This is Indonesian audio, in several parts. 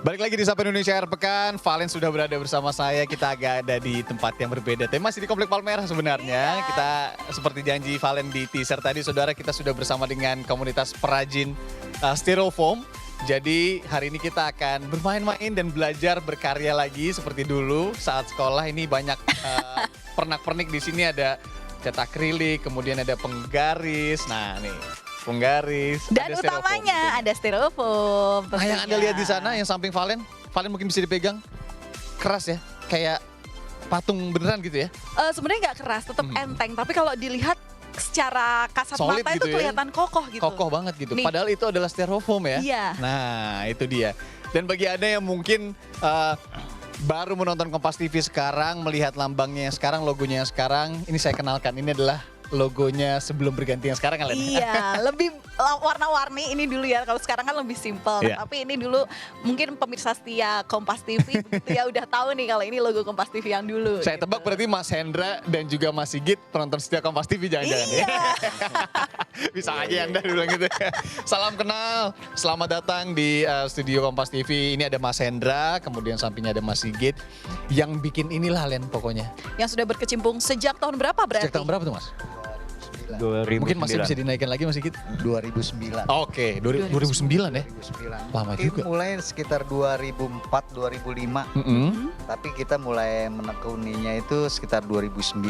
Balik lagi di Sapa Indonesia Akhir Pekan, Valen sudah berada bersama saya. Kita agak ada di tempat yang berbeda, tapi masih di Komplek Palmerah sebenarnya. Kita seperti janji Valen di teaser tadi, saudara, kita sudah bersama dengan komunitas perajin styrofoam. Jadi hari ini kita akan bermain-main dan belajar berkarya lagi seperti dulu saat sekolah. Ini banyak pernak-pernik di sini, ada cat akrilik, kemudian ada penggaris. Nah nih, penggaris. Dan ada utamanya styrofoam. ada styrofoam. Nah, yang Anda lihat di sana, yang samping Valen mungkin bisa dipegang. Keras ya, kayak patung beneran gitu ya. Sebenarnya nggak keras, tetap enteng. Tapi kalau dilihat secara kasat Solid mata gitu itu ya. kelihatan kokoh gitu. Kokoh banget gitu. Nih. Padahal itu adalah styrofoam ya. Iya. Nah, itu dia. Dan bagi Anda yang mungkin baru menonton Kompas TV sekarang, melihat lambangnya yang sekarang, logonya yang sekarang, ini saya kenalkan. Ini adalah logonya sebelum berganti yang sekarang kalian. Iya, lebih warna-warni ini dulu ya. Kalau sekarang kan lebih simpel. Iya. Tapi ini dulu mungkin pemirsa setia Kompas TV begitu ya udah tahu nih kalau ini logo Kompas TV yang dulu. Saya tebak berarti Mas Hendra dan juga Mas Sigit penonton setia Kompas TV jangan-jangan ya. Iya. Bisa aja Anda bilang gitu. Salam kenal, selamat datang di studio Kompas TV. Ini ada Mas Hendra, kemudian sampingnya ada Mas Sigit. Yang bikin inilah Len pokoknya. Yang sudah berkecimpung sejak tahun berapa berarti? Sejak tahun berapa tuh Mas? 2009. Mungkin masih bisa dinaikkan lagi Mas Sigit? 2009. Oke, 2009 ya? 2009. Lama Mungkin juga. mulai sekitar 2004, 2005. Tapi kita mulai menekuninya itu sekitar 2009.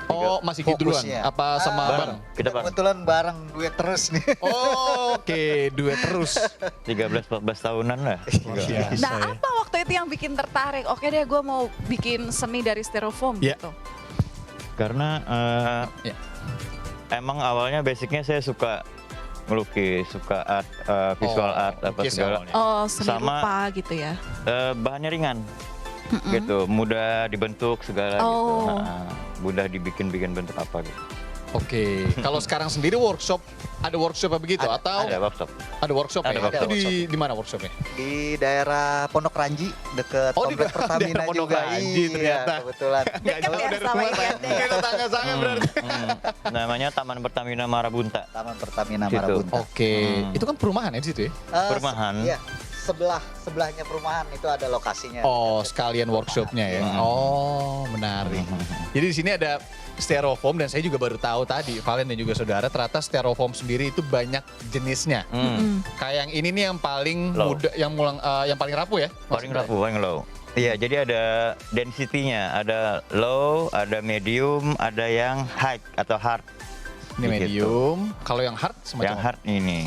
Oh, Mas Sigit duluan? Fokusnya. Apa sama bareng? Kita bareng. Kebetulan bareng duet terus nih. Oh, oke, duet terus. 13-14 tahunan lah. Iya. Nah, apa waktu itu yang bikin tertarik? Oke deh, gue mau bikin seni dari styrofoam Iya. gitu. Karena Ya. emang awalnya basicnya saya suka melukis, suka art, visual art apa lukis segala. awalnya. Oh, seni Sama- rupa gitu ya. Bahannya ringan, gitu, mudah dibentuk segala Oh. gitu. Mudah dibikin bentuk apa gitu. Oke, kalau sekarang sendiri workshop, ada workshop begitu atau Ada workshop. ada workshop Ada ya? workshop. Itu di mana workshopnya? Di daerah Pondok Ranji, deket Oh, di Komplek Pertamina daerah Pondok juga. Ranji ternyata. Iya, kebetulan. Nggak Dekat jauh ya dari sama rumah ini saya. ya. Kayak tetangga saya berarti. Namanya Taman Pertamina Marabunta. Taman Pertamina Gitu. Marabunta. Oke, itu kan perumahan ya di situ ya? Perumahan. Iya, sebelahnya perumahan itu ada lokasinya. Oh, Dekat sekalian perumahan. workshopnya ya? Hmm. Oh, menarik. Jadi di sini ada styrofoam dan saya juga baru tahu tadi, Valen dan juga saudara, ternyata styrofoam sendiri itu banyak jenisnya. Kayak yang ini nih yang paling Low. muda, yang paling rapuh ya? Paling rapuh, paling low. Iya, jadi ada density-nya, ada low, ada medium, ada yang high atau hard. Ini Gitu. medium. Kalau yang hard semacam Yang hard ini,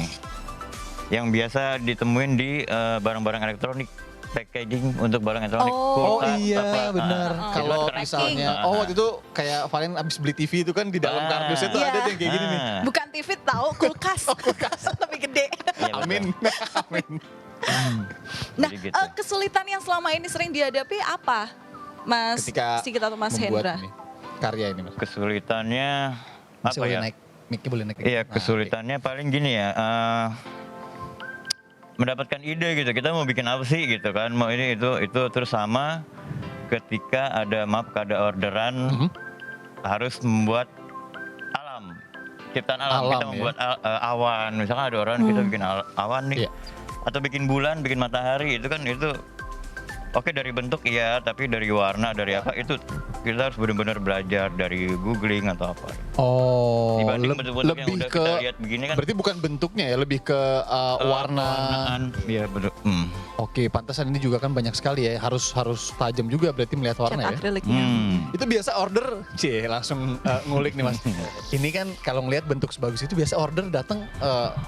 yang biasa ditemuin di barang-barang elektronik, packaging untuk barang elektronik. Oh kulkas, iya apa, benar. itu Kalau tracking. misalnya, waktu itu kayak Valen abis beli TV itu kan di dalam kardusnya tuh Iya. ada tuh yang kayak gini nih. Bukan TV tahu, kulkas. kulkas lebih gede. Iya, betul. Amin, amin. Nah, Jadi gitu. kesulitan yang selama ini sering dihadapi apa, Mas Ketika Sigit atau Mas membuat Hendra? ini, karya ini mas. Kesulitannya Masih apa boleh ya? naik, mic-nya boleh naik. Iya, Nah, kesulitannya paling gini ya. Mendapatkan ide gitu, kita mau bikin apa sih gitu kan, mau ini itu terus sama ketika ada orderan harus membuat alam, ciptaan alam, Alam, kita ya. membuat awan, misalkan ada orang kita bikin awan nih, Iya. atau bikin bulan, bikin matahari, itu kan itu oke dari bentuk iya, tapi dari warna, dari apa itu kita harus benar-benar belajar dari googling atau apa. Oh, Dibanding bentuk-bentuk yang lebih udah ke, kita lihat begini kan. berarti bukan bentuknya ya, lebih ke warna. Pewarnaan. Iya betul. Oke, pantasan ini juga kan banyak sekali ya, harus tajam juga berarti melihat warna Cat ya. akriliknya. Itu biasa order, langsung ngulik nih mas. Ini kan kalau ngelihat bentuk sebagus itu biasa order datang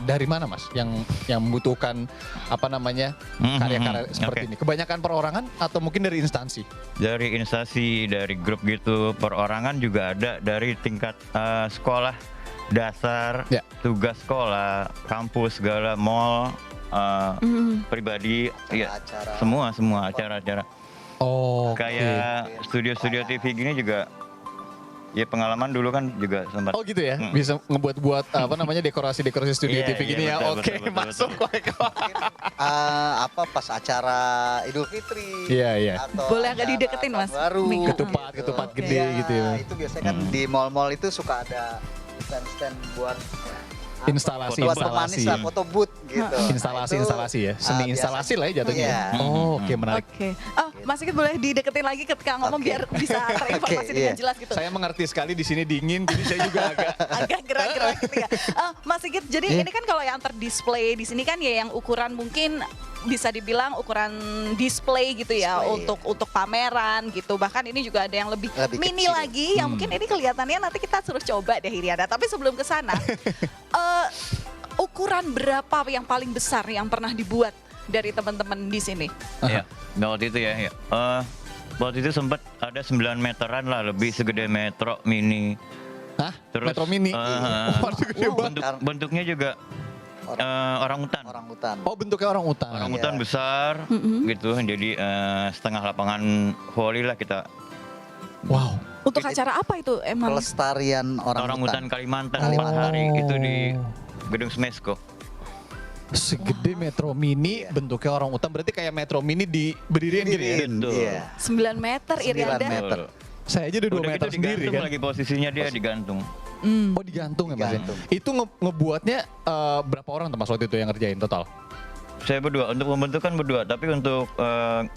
dari mana mas? Yang membutuhkan apa namanya karya-karya seperti Oke. ini. Kebanyakan perorangan atau mungkin dari instansi? Dari instansi, dari grup gitu, perorangan juga ada dari tingkat sekolah dasar, Ya. tugas sekolah, kampus, segala mall, pribadi, ya Acara. semua acara-acara. Oh, Kayak studio-studio TV gini juga, ya pengalaman dulu kan juga sempat. Oh gitu ya, bisa ngebuat apa namanya dekorasi-dekorasi studio Iya, TV iya, gini ya. betul, Oke, betul, masuk. Apa pas acara Idul Fitri. Iya, iya. Atau Boleh agak acara dideketin, tahun Mas. Baru. Mik. Ketupat gitu. gede Iya, gitu ya. Itu biasanya kan di mall-mall itu suka ada stand-stand buat Instalasi, buat instalasi. pemanis lah, foto booth gitu. Instalasi ya, seni instalasi lah ya jatuhnya. Iya. Oh, oke menarik. Oke. Oh, Mas Sigit boleh dideketin lagi ketika ngomong Oke. biar bisa terinformasi Oke, dengan iya. jelas gitu. Saya mengerti sekali di sini dingin, jadi saya juga Agak gerak-gerak gitu ya. Mas Sigit, jadi Iya. ini kan kalau yang terdisplay di sini kan ya yang ukuran mungkin bisa dibilang ukuran display gitu ya Display. untuk pameran gitu. Bahkan ini juga ada yang lebih mini kecil. lagi yang mungkin ini kelihatannya nanti kita suruh coba deh Hiriana. Tapi sebelum ke sana, ukuran berapa yang paling besar yang pernah dibuat dari teman-teman di sini? Iya, waktu itu ya. Waktu itu sempat ada 9 meteran lah, lebih segede metro mini. Hah? Terus, Metro Mini. Waduh, gede banget. Bentuknya juga orang hutan. Orang hutan. Oh, bentuknya orang utan. Orang Iya. hutan besar gitu, jadi setengah lapangan voli lah kita. Wow. Untuk Ini acara apa itu emang? Pelestarian Orang hutan Kalimantan Oh. 4 hari itu di Gedung Smesco. Segede Metro Mini, bentuknya orang utan. Berarti kayak Metro Mini diberdiriin gini ya? Betul. Iya. 9 meter 9 Irianda. meter. Saya aja udah 2 Udah meter gitu sendiri digantung kan. lagi posisinya dia digantung. Hmm. Oh, digantung ya Mas ya? Digantung. Itu ngebuatnya berapa orang tuh Mas waktu itu yang ngerjain total? Saya berdua, untuk membentukkan berdua, tapi untuk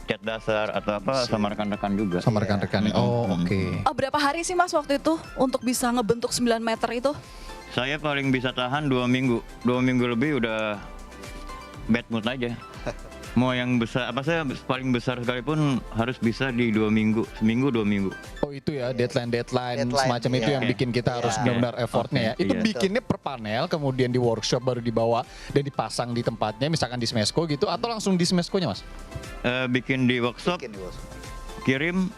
cat dasar atau apa sama rekan-rekan juga. Sama rekan-rekannya. Oh, oke. Oh, berapa hari sih Mas waktu itu untuk bisa ngebentuk 9 meter itu? Saya paling bisa tahan 2 minggu. 2 minggu lebih udah bad mood aja. Mau yang besar, apa saya paling besar sekalipun harus bisa di 2 minggu, seminggu 2 minggu. Oh itu ya deadline semacam itu iya. yang bikin kita harus Iya. benar-benar effortnya ya. Oke, Itu iya. bikinnya per panel, kemudian di workshop baru dibawa dan dipasang di tempatnya, misalkan di Smesco gitu, atau langsung di Smesco-nya Mas? Bikin di workshop, Bikin di bos. kirim,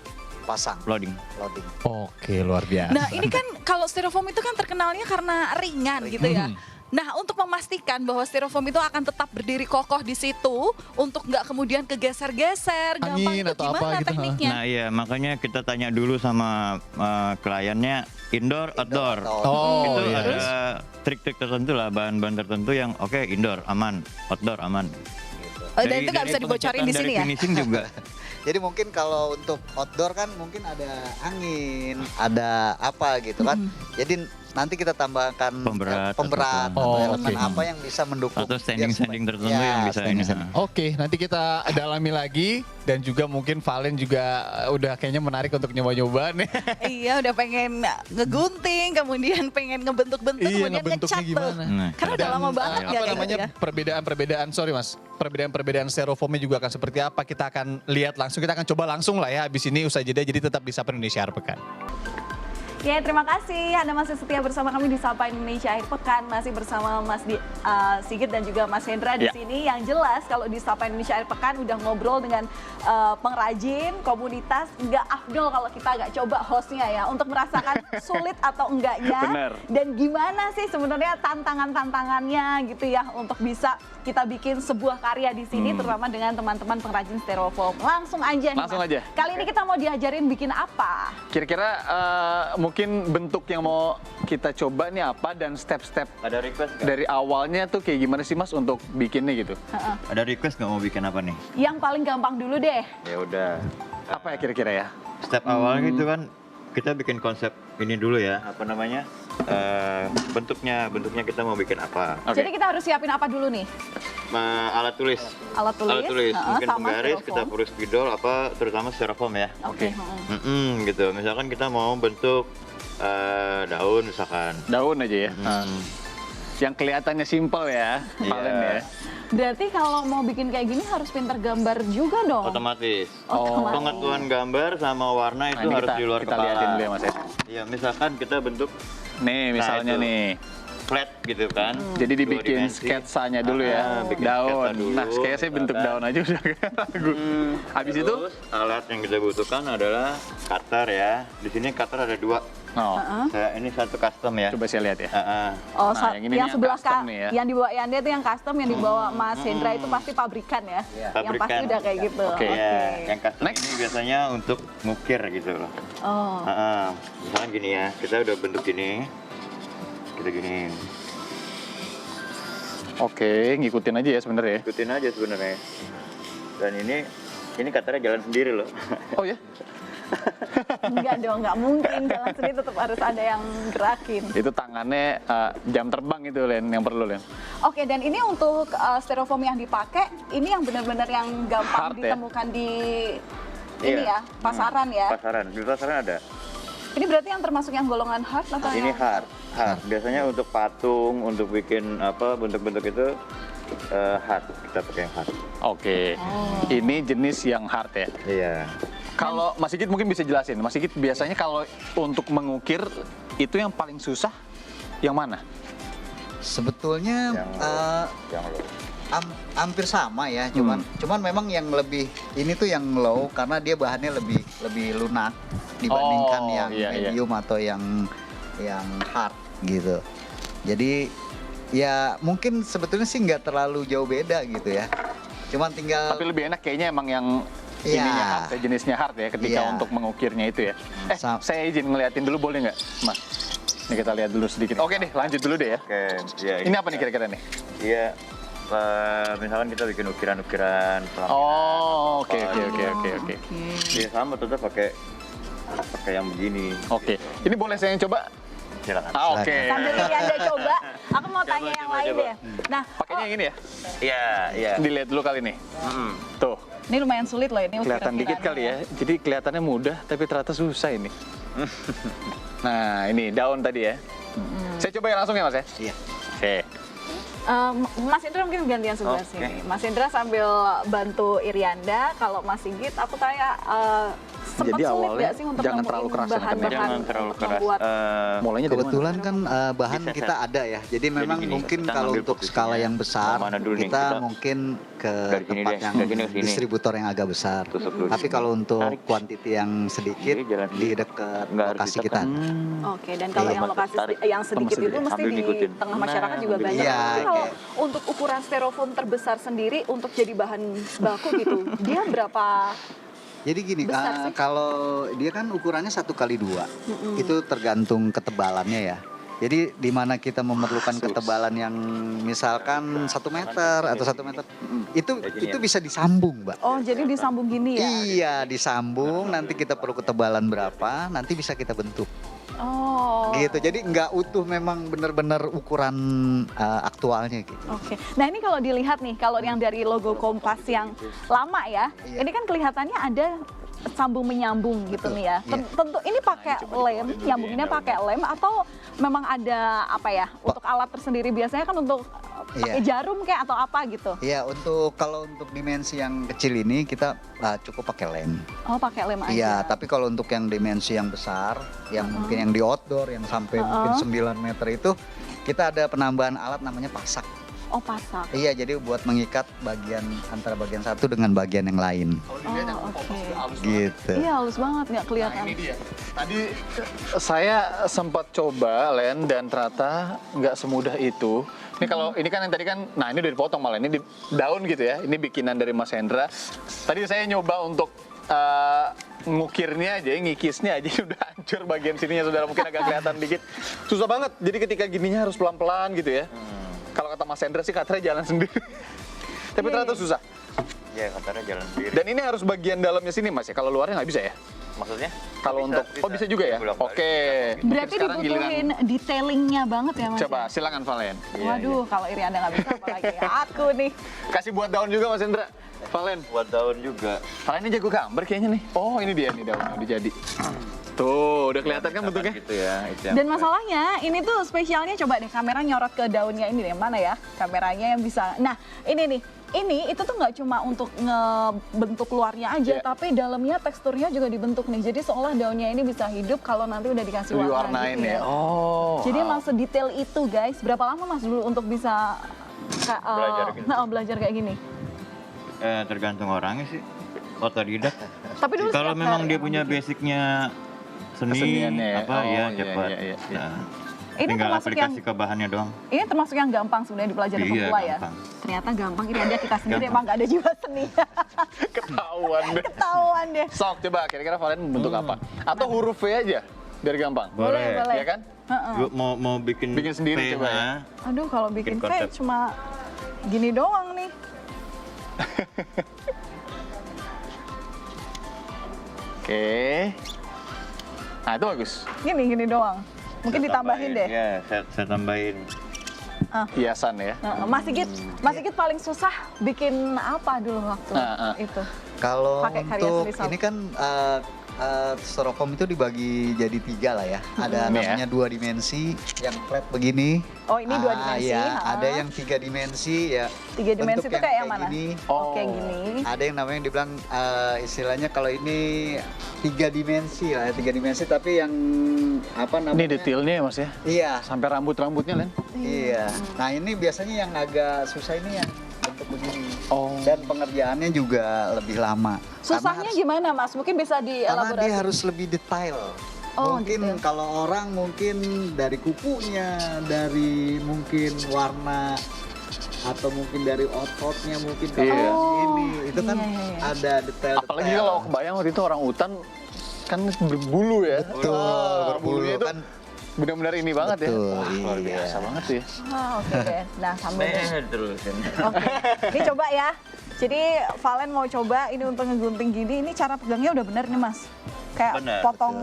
Pasang. loading. Loading. Oke, luar biasa. Nah, ini kan kalau styrofoam itu kan terkenalnya karena ringan gitu ya. Nah, untuk memastikan bahwa styrofoam itu akan tetap berdiri kokoh di situ untuk nggak kemudian kegeser-geser, gampang Angin itu atau apa gimana gitu, tekniknya? Nah iya, makanya kita tanya dulu sama kliennya indoor, outdoor. Oh, Itu iya. ada trik-trik tertentu lah, bahan-bahan tertentu yang oke indoor aman, outdoor aman. Oh, dan itu nggak bisa dibocorin di pengecekan sini dari ya? finishing juga. Jadi mungkin kalau untuk outdoor kan mungkin ada angin, ada apa gitu kan. Jadi nanti kita tambahkan Pemberat pemberat atau- atau Oh, elemen oke. apa yang bisa mendukung. Atau biar standing-standing supaya- tertentu yang bisa ini. standing-standing. Oke, nanti kita dalami lagi dan juga mungkin Valen juga udah kayaknya menarik untuk nyoba-nyoba nih. Iya, udah pengen ngegunting, kemudian pengen ngebentuk-bentuk, Iya, kemudian ngebentuknya ngecat tuh. gimana. Nah, Karena udah Dan, lama banget apa nggak kayak namanya gitu ya. perbedaan-perbedaan sorry Mas, perbedaan-perbedaan styrofoamnya juga akan seperti apa, kita akan lihat langsung, kita akan coba langsung lah ya habis ini usai jeda, jadi tetap di Sapa Indonesia Akhir Pekan. Ya, terima kasih Anda masih setia bersama kami di Sapa Indonesia Akhir Pekan. Masih bersama Mas Sigit dan juga Mas Hendra di Ya. sini. Yang jelas kalau di Sapa Indonesia Akhir Pekan udah ngobrol dengan pengrajin, komunitas. Nggak afdol kalau kita nggak coba hostnya ya. Untuk merasakan sulit atau enggaknya. Benar. Dan gimana sih sebenarnya tantangan-tantangannya gitu ya. Untuk bisa kita bikin sebuah karya di sini. Terutama dengan teman-teman pengrajin styrofoam. Langsung aja nih, Langsung Mas. aja. Kali ini kita mau diajarin bikin apa? Kira-kira mungkin bentuk yang mau kita coba nih apa dan step-step ada request nggak? dari awalnya tuh kayak gimana sih Mas untuk bikinnya gitu? Ada request nggak mau bikin apa nih? Yang paling gampang dulu deh. Ya udah. Apa ya kira-kira ya? Step awalnya itu kan kita bikin konsep ini dulu ya, apa namanya? Bentuknya kita mau bikin apa? Oke. Jadi kita harus siapin apa dulu nih? Alat tulis. Alat tulis, Mungkin sama penggaris, styrofoam. kita perlu spidol apa terutama styrofoam ya. Oke. Gitu. Misalkan kita mau bentuk daun misalkan. Daun aja ya. Yang kelihatannya simpel ya, Iya. Valen ya. Berarti kalau mau bikin kayak gini harus pintar gambar juga dong. Otomatis. Otomatis. Pengetahuan gambar sama warna Nah, itu ini harus di luar kita kepala. liatin dulu ya Mas ya. Iya, misalkan kita bentuk Nih misalnya itu. nih. flat gitu kan. Jadi Dua dibikin dimensi. sketsanya dulu ya. Bikin sketsa Daun. dulu, Nah, kayaknya saya bentuk misalkan. daun aja udah lagu. Habis itu? Terus, alat yang kita butuhkan adalah cutter ya. Di sini cutter ada 2. Oh, Ini satu custom ya. coba saya lihat ya. Oh, Nah, yang ini yang yang sebelah custom nih ya. yang dibawa Yanda itu yang custom, yang dibawa Mas Hendra itu pasti pabrikan ya. Yang pasti Pabrikan. udah kayak gitu. Oke. Iya, yang custom Next. ini biasanya untuk ngukir gitu loh. Oh. Misalkan gini ya, kita udah bentuk gini. Kita gini. Oke, ngikutin aja ya sebenarnya. Ikutin aja sebenarnya. Dan ini cutternya jalan sendiri loh. Oh ya? Enggak dong, nggak mungkin jalan sendiri, tetap harus ada yang gerakin. Itu tangannya jam terbang itu Len yang perlu Len. Oke, dan ini untuk styrofoam yang dipakai, ini yang benar-benar yang gampang Hard ya? ditemukan di ini Iya. ya, pasaran ya. Pasaran, di pasaran ada. Ini berarti yang termasuk yang golongan hard atau Ini yang hard. Biasanya untuk patung, untuk bikin apa bentuk-bentuk itu hard. Kita pakai yang hard. Oke. Ini jenis yang hard ya. Iya. Kalau Mas Sigit mungkin bisa jelasin. Mas Sigit biasanya kalau untuk mengukir itu yang paling susah yang mana? Sebetulnya Yang low. hampir sama ya, cuman memang yang lebih ini tuh yang low karena dia bahannya lebih lunak dibandingkan Oh, yang iya, iya. medium atau yang hard gitu. Jadi ya mungkin sebetulnya sih nggak terlalu jauh beda gitu ya. Cuman tinggal Tapi lebih enak kayaknya emang yang Iya. ininya hard ya, jenisnya hard ya ketika Iya. untuk mengukirnya itu ya. Saya izin ngeliatin dulu boleh nggak, Mas? Ini kita lihat dulu sedikit. Oke deh, lanjut dulu deh ya. Oke. Iya. Ini apa nih kira-kira nih? Iya. Misalkan kita bikin ukiran-ukiran pelaminan. Oh, oke. Iya sama tetap pakai yang begini. Oke. Ini boleh saya yang coba? Silakan. Oke. sambil ini Anda coba, aku mau tanya yang coba, lain coba. deh. Nah, Pakainya yang ini ya? Iya, iya. Dilihat dulu kali nih. Tuh, ini lumayan sulit loh ini. kelihatan dikit kali ya. Jadi kelihatannya mudah, tapi ternyata susah ini. Nah, ini daun tadi ya. Saya coba yang langsung ya, Mas ya? Iya. Oke. Mas Indra mungkin gantian sebelah Oke. sini. Mas Indra sambil bantu Irianda. Kalau Mas Sigit, aku tanya sempat Jadi sulit awalnya nggak sih untuk jangan nemuin terlalu keras ya, bahan-bahan Jangan terlalu untuk keras. membuat Mulainya dari mana? kebetulan kan bahan Bisa, kita ada ya. Jadi memang gini, mungkin kita kalau ngambil untuk posisinya. skala yang besar Mau mana dulu nih? kita Kita mungkin ke dari sini tempat deh, yang dari sini ke sini. distributor yang agak besar. Tusuk dulu. Tapi kalau untuk Tarik. kuantiti yang sedikit Ini jalan di sendiri. dekat Nggak harus lokasi ditekan. kita. Oke, dan kalau Iya. yang lokasi Tarik. yang sedikit Temen itu sendiri, mesti sambil di ngikutin. tengah masyarakat Nah, juga ambil. banyak. Iya, Tapi kalau kayak- untuk ukuran styrofoam terbesar sendiri untuk jadi bahan baku gitu, dia berapa? Jadi gini, Besar sih. kalau dia kan ukurannya 1x2, itu tergantung ketebalannya ya. Jadi di mana kita memerlukan ketebalan yang misalkan 1 meter atau 1 meter, itu bisa disambung, Mbak. Oh, jadi disambung gini ya? Iya, disambung. Nanti kita perlu ketebalan berapa, nanti bisa kita bentuk. Oh. Gitu. Jadi nggak utuh memang benar-benar ukuran aktualnya gitu. Oke. Nah, ini kalau dilihat nih, kalau yang dari logo Kompas yang lama ya, Iya. ini kan kelihatannya ada sambung menyambung gitu Betul, nih ya. iya. Tentu ini pakai lem, nyambunginnya pakai lem atau memang ada apa ya? Untuk alat tersendiri biasanya kan untuk pakai Iya. jarum kayak atau apa gitu. Iya, kalau untuk dimensi yang kecil ini kita cukup pakai lem. Oh, pakai lem aja. Iya, tapi kalau untuk yang dimensi yang besar, yang mungkin yang di outdoor, yang sampai mungkin 9 meter itu, kita ada penambahan alat namanya pasak. Oh, pasak. Iya, jadi buat mengikat antara bagian satu dengan bagian yang lain. Oh, oke. Gitu. Iya, halus banget nggak kelihatan. Ini dia. Tadi saya sempat coba Len dan ternyata nggak semudah itu. Ini kalau ini kan yang tadi kan, nah ini udah dipotong malah ini di daun gitu ya. Ini bikinan dari Mas Hendra. Tadi saya nyoba untuk ngukirnya aja, ngikisnya aja udah hancur bagian sininya saudara, mungkin agak kelihatan dikit. Susah banget. Jadi ketika gininya harus pelan-pelan gitu ya. Kalau kata Mas Hendra sih katanya jalan sendiri. Tapi ternyata susah. Iya, katanya jalan sendiri. Dan ini harus bagian dalamnya sini Mas ya. Kalau luarnya nggak bisa ya? Maksudnya? Kalau untuk bisa juga ya? Bolak-balik. Oke. Berarti Sekarang dibutuhin detailingnya banget ya, Mas? Coba silakan Valen. Waduh, kalau Irianda nggak bisa apalagi aku nih. Kasih buat daun juga Mas Hendra. Valen. Buat daun juga. Valen ini jago gambar kayaknya nih. Oh, ini dia nih daunnya udah jadi. Tuh, udah kelihatan kan bentuknya? Gitu ya. Itu yang Dan masalahnya ini tuh spesialnya, coba deh kamera nyorot ke daunnya ini deh, mana ya kameranya yang bisa. Nah ini nih, itu tuh nggak cuma untuk ngebentuk luarnya aja, Iya. tapi dalamnya teksturnya juga dibentuk nih. Jadi seolah daunnya ini bisa hidup kalau nanti udah dikasih warna Diwarnain gitu ya. Oh. Jadi emang sedetail itu guys. Berapa lama Mas dulu untuk bisa Belajar gitu. belajar kayak gini? tergantung orangnya sih. Otodidak. Tapi dulu Kalau setiap memang hari dia emang punya gitu. basicnya seni Keseniannya ya? apa Oh, ya iya, cepat. iya, iya, iya. Nah, Ini tinggal termasuk aplikasi yang- ke bahannya doang. Ini termasuk yang gampang sebenarnya dipelajari Iya, pemula ya. gampang. Ternyata gampang. Ini ada kita sendiri Gampang. emang nggak ada jiwa seni. Ketahuan deh. Ketahuan deh. Sok, coba kira-kira Valen bentuk apa? Atau huruf V aja, biar gampang. Boleh. Boleh. Iya kan? Heeh. Gua mau bikin Bikin sendiri V, coba ya. nah. Aduh, kalau bikin Bikin V konsep. cuma gini doang nih. Oke. Nah itu bagus. Gini doang. Mungkin ditambahin deh. Ya, saya tambahin. Hiasan ya. Mas Sigit paling susah bikin apa dulu waktu itu? Kalau Pakai karya untuk sendiri, Sob. ini kan styrofoam itu dibagi jadi 3 lah ya. Ada Ini ya. namanya 2 dimensi, yang flat begini. Oh, ini 2 dimensi. Ya, ada yang 3 dimensi ya. 3 dimensi bentuk itu kayak yang mana? Gini. Oh, kayak gini. Ada yang namanya dibilang istilahnya kalau ini 3 dimensi lah, 3 dimensi tapi yang apa namanya? Ini detailnya ya Mas ya. Iya, Sampai rambut-rambutnya Len. iya. Nah ini biasanya yang agak susah ini yang bentuk begini. Oh. Dan pengerjaannya juga lebih lama. Susahnya gimana Mas? Mungkin bisa Karena dielaborasi. dia harus lebih detail. Oh, Mungkin detail. kalau orang mungkin dari kukunya, dari mungkin warna atau mungkin dari ototnya mungkin kalau Iya. ini itu kan iya. ada detail. Apalagi kalau kebayang waktu itu orang hutan kan berbulu ya. Betul, berbulu Bulunya itu kan. benar-benar ini banget Betul, ya. Wah, luar iya. biasa banget tuh ya. Oke deh. Nah, sambil Terusin. Oke. Ini coba ya. Jadi Valen mau coba ini untuk ngegunting gini. Ini cara pegangnya udah bener nih Mas. Kayak Benar, potong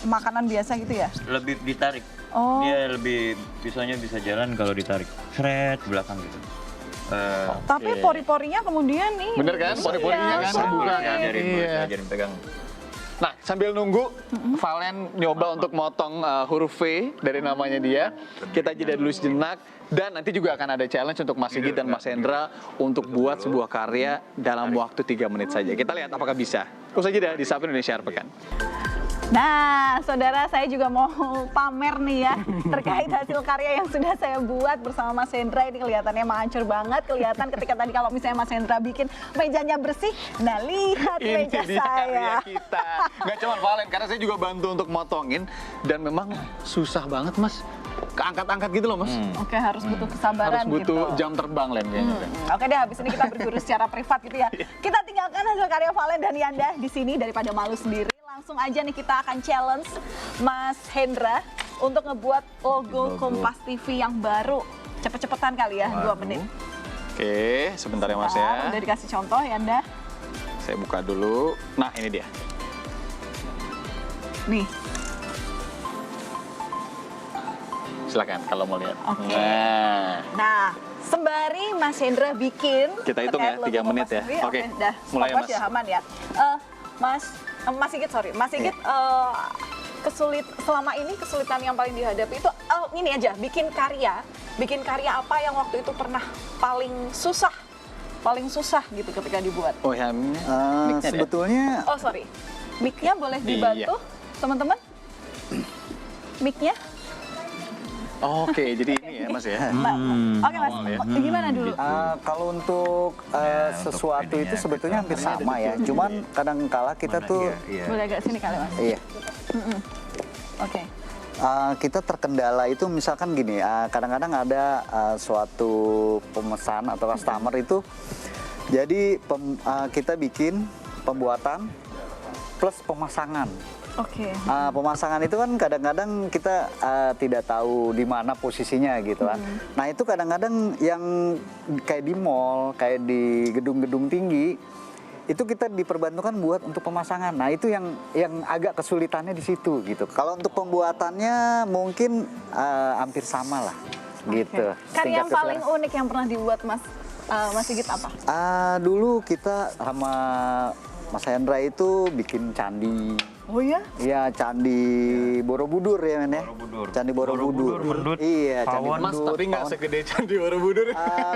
makanan biasa gitu ya. Lebih ditarik. Oh. Dia lebih pisaunya bisa jalan kalau ditarik. Seret belakang gitu. Tapi pori-porinya kemudian nih. Bener kan? Pori-porinya kan terbuka kan. Iya. Ajarin pegang. Nah, sambil nunggu Valen nyoba untuk motong huruf V dari namanya dia, kita jeda dulu sejenak dan nanti juga akan ada challenge untuk Mas Sigit dan Mas Hendra untuk buat sebuah karya dalam waktu 3 menit saja. Kita lihat apakah bisa. Usai jeda di Sapa Indonesia Pekan. Nah, saudara, saya juga mau pamer nih ya terkait hasil karya yang sudah saya buat bersama Mas Hendra. Ini kelihatannya mancur banget, kelihatan ketika tadi kalau misalnya Mas Hendra bikin mejanya bersih. Nah, lihat Ini meja dia karya saya. kita. Nggak cuma Valen, karena saya juga bantu untuk motongin dan memang susah banget Mas. Keangkat-angkat gitu loh Mas. Oke, harus butuh kesabaran Harus butuh gitu. jam terbang Len kayaknya. Oke deh, habis ini kita berguru secara privat gitu ya. Kita tinggalkan hasil karya Valen dan Yanda di sini daripada malu sendiri. Langsung aja nih kita akan challenge Mas Hendra untuk ngebuat logo Kompas TV yang baru. Cepet-cepetan kali ya, 2 menit. Oke, sebentar ya Mas ya. Udah dikasih contoh Yanda. Saya buka dulu. Nah, ini dia. Nih, Silakan kalau mau lihat. Oke. Nah, nah sembari Mas Hendra bikin. Kita hitung terkait ya, logo 3 menit Kompas ya. TV, Oke, dah. mulai ya, Stopwatch Mas. ya, aman ya. Mas Sigit, Mas Sigit, selama ini kesulitan yang paling dihadapi itu ini aja, bikin karya apa yang waktu itu pernah paling susah gitu ketika dibuat. oh ya, mic-nya deh. Sebetulnya Oh sorry, mic-nya boleh dibantu teman-teman? Mic-nya? Oke, jadi ini ya Mas ya. Oke Mas, gimana dulu? kalau untuk sesuatu ininya itu sebetulnya hampir kita- sama ya. Cuman kadang kala kita tuh Boleh agak sini kali Mas. iya. Oke. Kita terkendala itu misalkan gini, kadang-kadang ada suatu pemesan atau customer itu, jadi kita bikin pembuatan plus pemasangan. Oke. Pemasangan itu kan kadang-kadang kita tidak tahu di mana posisinya gitu kan. Nah itu kadang-kadang yang kayak di mall, kayak di gedung-gedung tinggi, itu kita diperbantukan buat untuk pemasangan. Nah itu yang agak kesulitannya di situ gitu. Kalau untuk pembuatannya mungkin hampir sama lah gitu. Karya yang Tingkat paling unik yang pernah dibuat Mas Sigit apa? dulu kita sama Mas Hendra itu bikin candi. Oh ya? Iya, Candi Borobudur ya men ya. Borobudur. Candi Borobudur. Pendut, Iya, Candi pawon. Mas, Pendut. tapi nggak pawon. segede Candi Borobudur.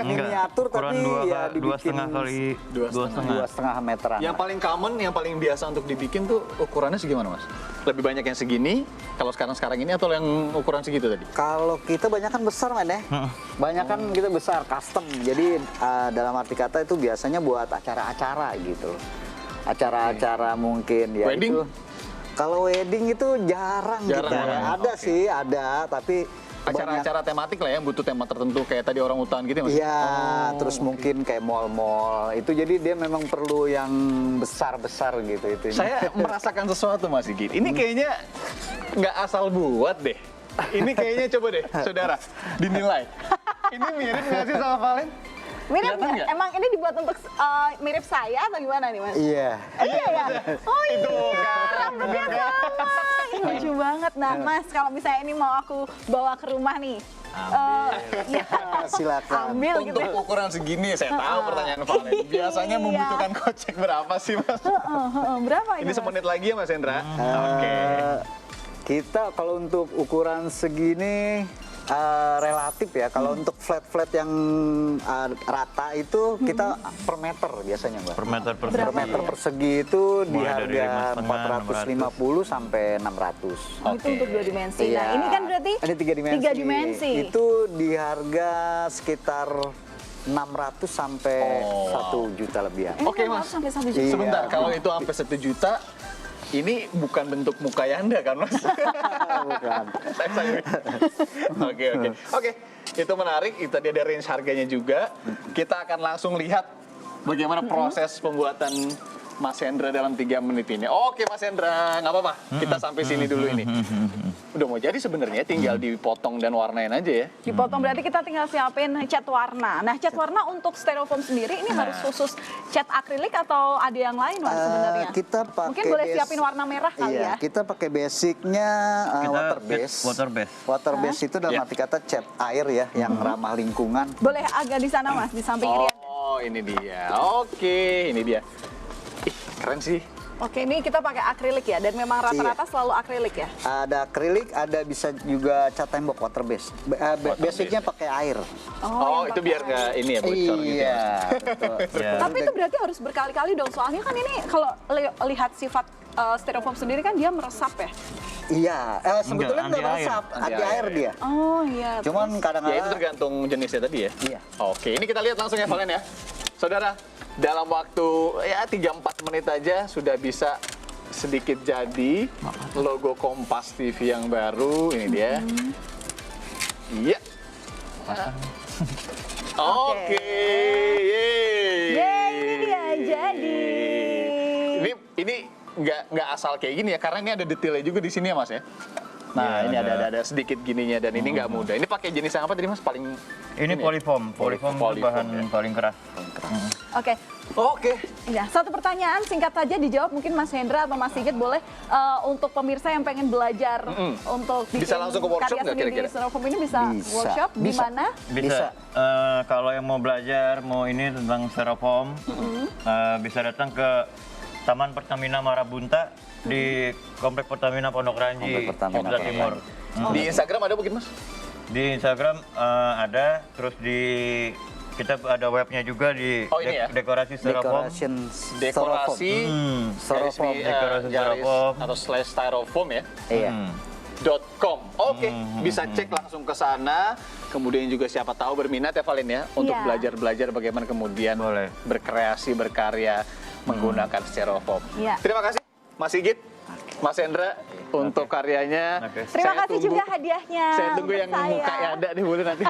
Miniatur ukuran tapi ya dua dibikin setengah kali dua dua setengah. 2,5 meteran. Yang paling common, yang paling biasa untuk dibikin tuh ukurannya segimana Mas? Lebih banyak yang segini, kalau sekarang ini atau yang ukuran segitu tadi? Kalau kita banyakan besar men ya. Banyakan kita besar, custom. Jadi dalam arti kata itu biasanya buat acara-acara gitu. Acara-acara mungkin ya Wedding? itu. Kalau wedding itu jarang Jarang, kita. ya? Ada Oke. sih, ada, tapi banyak. Acara-acara tematik lah ya, butuh tema tertentu kayak tadi orang hutan gitu ya Mas? Iya, Oh, terus mungkin kayak mall-mall itu jadi dia memang perlu yang besar-besar gitu itu. Saya merasakan sesuatu Mas Sigit. Ini kayaknya nggak asal buat deh. Ini kayaknya coba deh, saudara, dinilai. Ini mirip nggak sih sama Valen? Mirip Kelihatan nggak? nggak? Emang ini dibuat untuk mirip saya atau gimana nih Mas? Iya. Iya ya. Oh iya. Itu kan. Rambutnya sama. Ini lucu banget. Nah Mas, kalau misalnya ini mau aku bawa ke rumah nih. Ya, Silakan. ambil gitu. Untuk ukuran segini, saya tahu pertanyaan Valen. Biasanya Iya. membutuhkan kocek berapa sih, Mas? Berapa Ini ini Mas? semenit lagi ya, Mas Hendra? Oke. Kita kalau untuk ukuran segini relatif ya. Kalau untuk flat-flat yang rata itu kita per meter biasanya, Mbak. Per meter Per Berapa? meter persegi itu di Mulai dari harga 5,5, 450 sampai 600. Oh, itu untuk 2 dimensi. Nah, Iya. ini kan berarti ada 3 dimensi. 3 dimensi. Itu di harga sekitar 600 sampai 1 juta lebih ya. Oke, Ini Mas. Sampai 1 juta. Iya. Sebentar, kalau itu sampai 1 juta, ini bukan bentuk muka Yanda kan, Mas? Bukan. Oke, itu menarik. Itu dia ada range harganya juga. Kita akan langsung lihat bagaimana proses pembuatan Mas Hendra dalam 3 menit ini. Oke, Mas Hendra, nggak apa-apa. Kita sampai sini dulu ini. Udah mau jadi sebenarnya, tinggal dipotong dan warnain aja ya. Dipotong berarti kita tinggal siapin cat warna. Nah, cat warna untuk styrofoam sendiri ini harus khusus cat akrilik atau ada yang lain Mas sebenarnya? Kita pakai Mungkin boleh siapin warna merah kali iya, ya. kita pakai basicnya Kita water base. water base. Water base itu dalam Iya. arti kata cat air ya, yang ramah lingkungan. Boleh agak di sana Mas, di samping kiri. Oh, ini dia. Oke, ini dia. Ih, keren sih. Oke, ini kita pakai akrilik ya, dan memang rata-rata selalu akrilik ya. Ada akrilik, ada bisa juga cat tembok water base. Basicnya pakai air. Oh, yang itu pakai biar air. nggak ini ya bocor gitu. Iya, Ya. betul. Iya. Tapi itu berarti harus berkali-kali dong, soalnya kan ini kalau lihat sifat styrofoam sendiri kan dia meresap ya. Iya, sebetulnya Enggak, nggak anti meresap, air. anti Anti air air. dia. Oh iya. Cuman Ya itu kadang-kadang tergantung jenisnya tadi ya. Iya. Oke, ini kita lihat langsung ya Valen ya. Saudara, dalam waktu ya 3-4 menit aja sudah bisa sedikit jadi logo Kompas TV yang baru. Ini dia. Iya. Oke. Yeay. Yeay, ini dia jadi. Ini nggak asal kayak gini ya, karena ini ada detailnya juga di sini ya Mas ya. Nah, Iya, ini ada. ada sedikit gininya dan ini nggak mudah. Ini pakai jenis yang apa tadi Mas? Paling Ini ya? polyfoam. Polyfoam itu Polyfoam, bahan ya. paling keras. Oke. Oke. Ya, satu pertanyaan singkat saja dijawab mungkin Mas Hendra atau Mas Sigit boleh untuk pemirsa yang pengen belajar untuk Bisa langsung ke workshop karya nggak seni kira-kira? di styrofoam ini bisa Bisa. workshop di Bisa. mana? Bisa. Bisa. Kalau yang mau belajar, mau ini tentang styrofoam, bisa datang ke Taman Pertamina Marabunta di Komplek Pertamina Pondok Ranji, Komplek Pertamina Kopda Pondok Timur. Di Instagram ada mungkin Mas? Di Instagram ada, terus di kita ada webnya juga di Oh, ini ya? Dekorasi Styrofoam. decoration Dekorasi Styrofoam. Dekorasi garis styrofoam. atau slash styrofoam ya. Iya. .com. Oke, bisa cek langsung ke sana. Kemudian juga siapa tahu berminat ya Valen ya untuk Iya. belajar-belajar bagaimana kemudian Boleh. berkreasi, berkarya menggunakan styrofoam. Iya. Terima kasih Mas Sigit, Mas Hendra untuk karyanya. Oke. Terima Saya kasih tunggu- juga hadiahnya. Saya tunggu untuk yang muka saya. ada nih boleh nanti.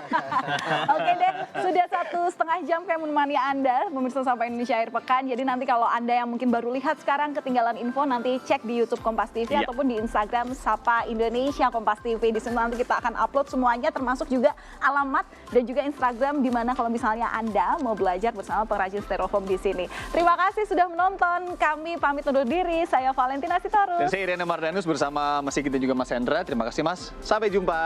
Oke deh, sudah 1,5 jam kami menemani Anda, pemirsa Sapa Indonesia Akhir Pekan. Jadi nanti kalau Anda yang mungkin baru lihat sekarang ketinggalan info, nanti cek di YouTube Kompas TV Iya. ataupun di Instagram Sapa Indonesia Kompas TV. Di sana nanti kita akan upload semuanya, termasuk juga alamat dan juga Instagram di mana kalau misalnya Anda mau belajar bersama pengrajin styrofoam di sini. Terima kasih sudah menonton. Kami pamit undur diri. Saya Valentina Sitorus. Dan saya Irena Mardanus bersama Mas Sigit dan juga Mas Hendra. Terima kasih Mas. Sampai jumpa.